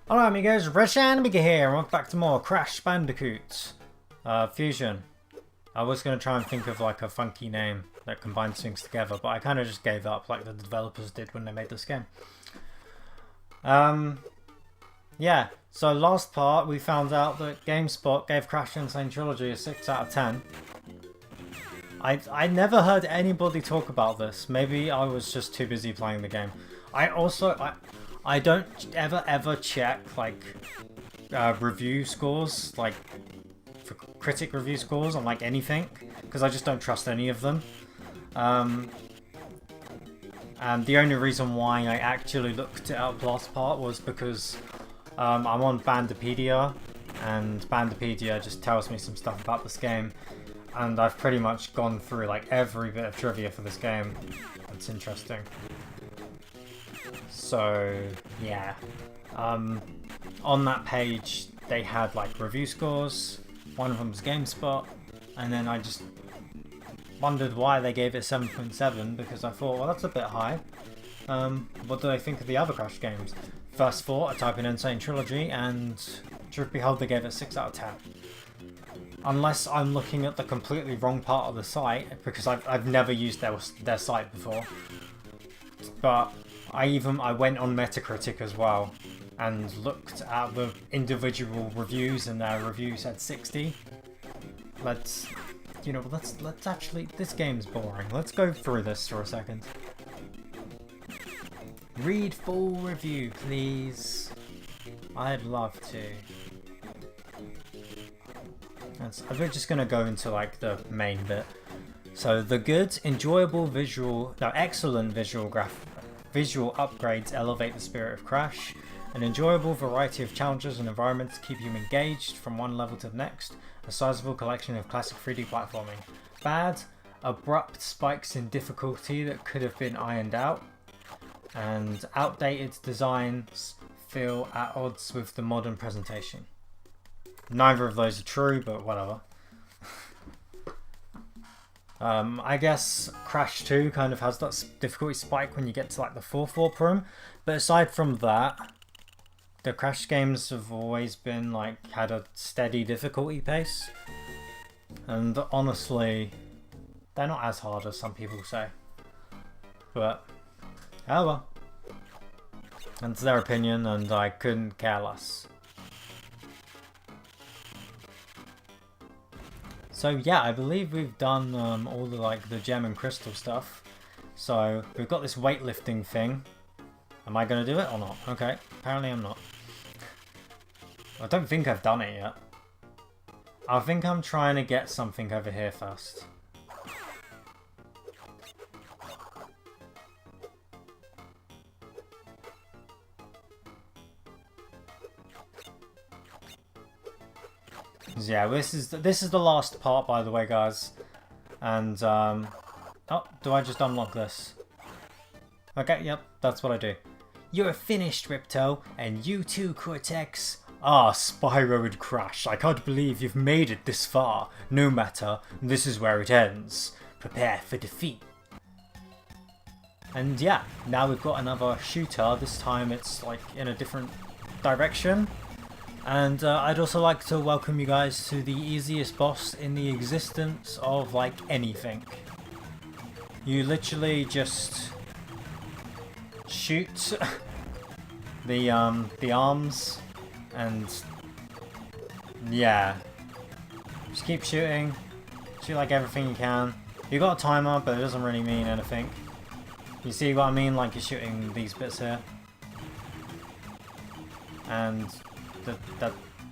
Hello amigos, RadiShineAmigo here, and welcome back to more Crash Bandicoot Fusion. I was going to try and think of like a funky name that combines things together, but I kind of just gave up like the developers did when they made this game. Yeah, so last part we found out that GameSpot gave Crash Insane Trilogy a 6 out of 10. I never heard anybody talk about this. Maybe I was just too busy playing the game. I don't ever check like review scores, like for critic review scores on like anything, because I just don't trust any of them. And the only reason why I actually looked it up last part was because I'm on Bandipedia, and Bandipedia just tells me some stuff about this game, and I've pretty much gone through like every bit of trivia for this game. It's interesting. So yeah, on that page they had like review scores. One of them was GameSpot, and then I just wondered why they gave it 7.7 because I thought, well, that's a bit high. What do they think of the other Crash games? First thought, I type in Insane Trilogy, and truth be told, they gave it 6 out of 10. Unless I'm looking at the completely wrong part of the site, because I've never used their site before. But I went on Metacritic as well and looked at the individual reviews, and their reviews had 60. Let's actually, this game's boring. Let's go through this for a second. Read full review, please. I'd love to. We're just gonna go into like the main bit. So the good, excellent visual upgrades elevate the spirit of Crash. An enjoyable variety of challenges and environments keep you engaged from one level to the next. A sizable collection of classic 3D platforming. Bad, abrupt spikes in difficulty that could have been ironed out. And outdated designs feel at odds with the modern presentation. Neither of those are true, but whatever. I guess Crash 2 kind of has that difficulty spike when you get to like the 4th warp room, but aside from that, the Crash games have always been like had a steady difficulty pace, and honestly, they're not as hard as some people say. But oh well, it's their opinion, and I couldn't care less. So yeah, I believe we've done all the like the gem and crystal stuff. So we've got this weightlifting thing. Am I going to do it or not? Okay, apparently I'm not. I don't think I've done it yet. I think I'm trying to get something over here first. Yeah, this is the last part, by the way, guys. And oh, do I just unlock this? Okay, yep, that's what I do. You're finished, Ripto, and you too, Cortex. Ah, Spyro and Crash, I can't believe you've made it this far. No matter, this is where it ends. Prepare for defeat. And yeah, now we've got another shooter. This time it's like in a different direction. And I'd also like to welcome you guys to the easiest boss in the existence of like anything. You literally just shoot the arms, and yeah, just keep shooting. Shoot like everything you can. You got a timer, but it doesn't really mean anything. You see what I mean? Like you're shooting these bits here, and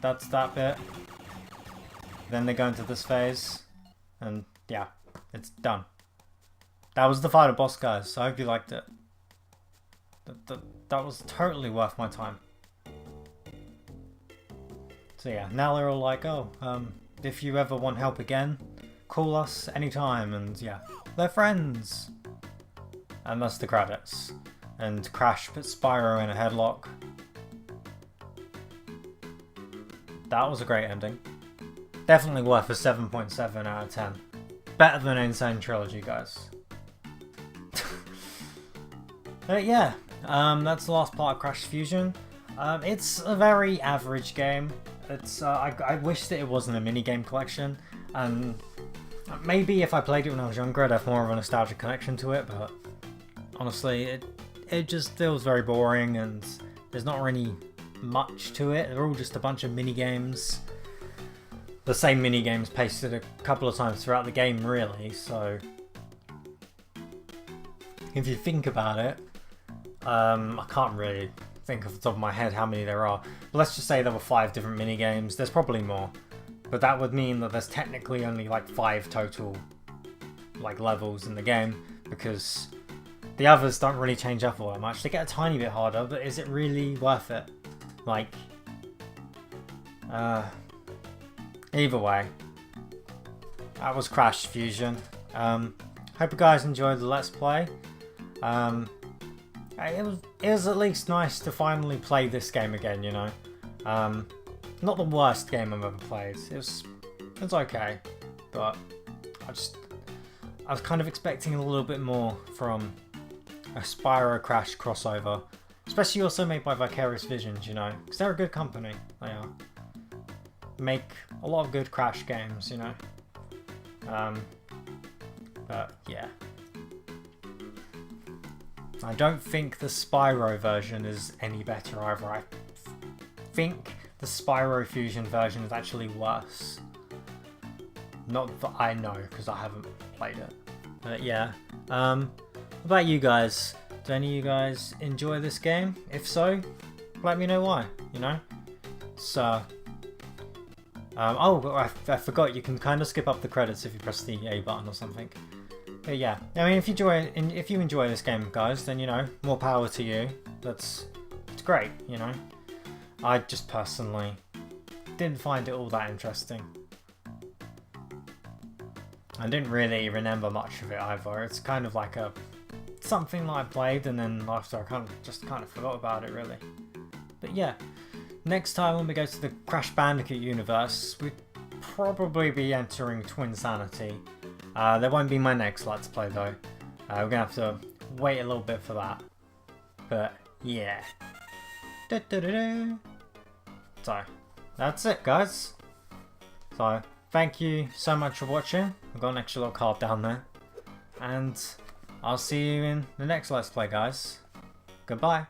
that's that bit. Then they go into this phase, and yeah, it's done. That was the final boss, guys. I hope you liked it. That was totally worth my time. So yeah, now they're all like, oh, if you ever want help again, call us anytime, and yeah, they're friends. And that's the credits. And Crash put Spyro in a headlock. That was a great ending. Definitely worth a 7.7 out of 10. Better than Insane Trilogy, guys. But yeah, that's the last part of Crash Fusion. It's a very average game. It's I wish that it wasn't a minigame collection, and maybe if I played it when I was younger I'd have more of a nostalgic connection to it, but honestly it just feels very boring and there's not really much to it. They're all just a bunch of minigames. The same minigames pasted a couple of times throughout the game really, so if you think about it, I can't really think off the top of my head how many there are, but let's just say there were 5 different minigames. There's probably more, but that would mean that there's technically only like 5 total like levels in the game, because the others don't really change up all that much. They get a tiny bit harder, but is it really worth it? Like, either way, that was Crash Fusion. Hope you guys enjoyed the Let's Play. It was at least nice to finally play this game again, you know. Not the worst game I've ever played. It's okay, but I was kind of expecting a little bit more from a Spyro Crash crossover, especially also made by Vicarious Visions, you know, because they're a good company. They are. Make a lot of good Crash games, you know. But yeah. I don't think the Spyro version is any better either. I think the Spyro Fusion version is actually worse. Not that I know, because I haven't played it. But yeah. What about you guys? Do any of you guys enjoy this game? If so, let me know why, you know? So, oh, I forgot, you can kind of skip up the credits if you press the A button or something. But yeah, I mean, if you enjoy this game, guys, then, you know, more power to you. It's great, you know. I just personally didn't find it all that interesting. I didn't really remember much of it either. It's kind of like something that I played and then after I just kind of forgot about it really. But yeah, next time when we go to the Crash Bandicoot universe, we'd probably be entering Twinsanity. That won't be my next Let's Play though. We're gonna have to wait a little bit for that. But yeah. So that's it, guys. So thank you so much for watching. I've got an extra little card down there. And I'll see you in the next Let's Play, guys. Goodbye.